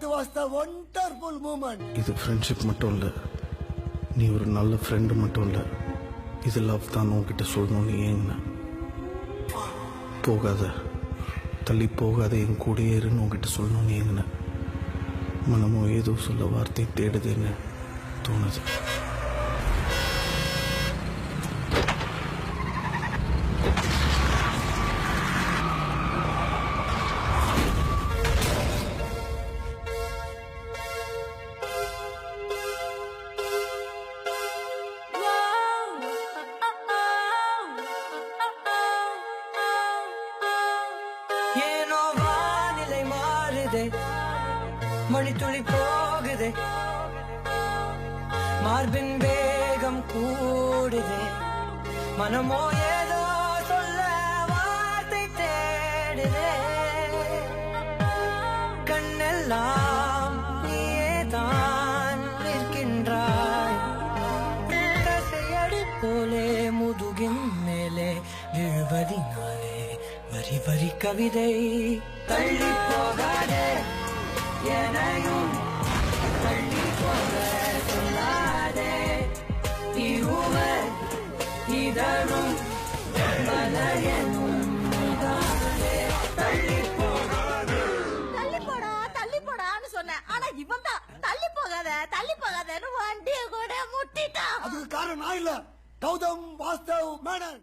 That was the wonderful moment. இது friendship மட்டும் இல்லை, நீ ஒரு நல்ல ஃப்ரெண்டு மட்டும் இல்லை, இது லவ் தான் உன்கிட்ட சொல்லணும்னு ஏங்க. போகாத, தள்ளி போகாத, என் கூடயே இருன்னு உன்கிட்ட சொல்லணும்னு ஏங்கின. மனமோ ஏதோ சொல்ல வார்த்தை தேடுதுன்னு தோணுது. ஏனோ வானிலை மாறுதே, மணித்துளி போகுதே, மார்பின் வேகம் கூடுதே, மனமோ ஏதோ சொல்ல வார்த்தை தேடுதே. கண்ணெல்லாம் நீயேதான் நிற்கின்றாய், கசையடி போலே முதுகின் மேலே விழுவதினாலே வரி வரி கவிதை. தள்ளி போகாதே, எனையும் தள்ளி போக சொல்லாதே. இருவர் இதழும் மலையனும் நீதானே. தள்ளி போகாதே. தள்ளி போடா தள்ளி போடான்னு சொன்னேன். ஆனா இவன் தான் தள்ளி போகாதன்னு வண்டியை கூட முட்டிட்டான். அதுக்கு காரணம் நான் இல்ல, கௌதம் வாஸ்தவ் மேனன்.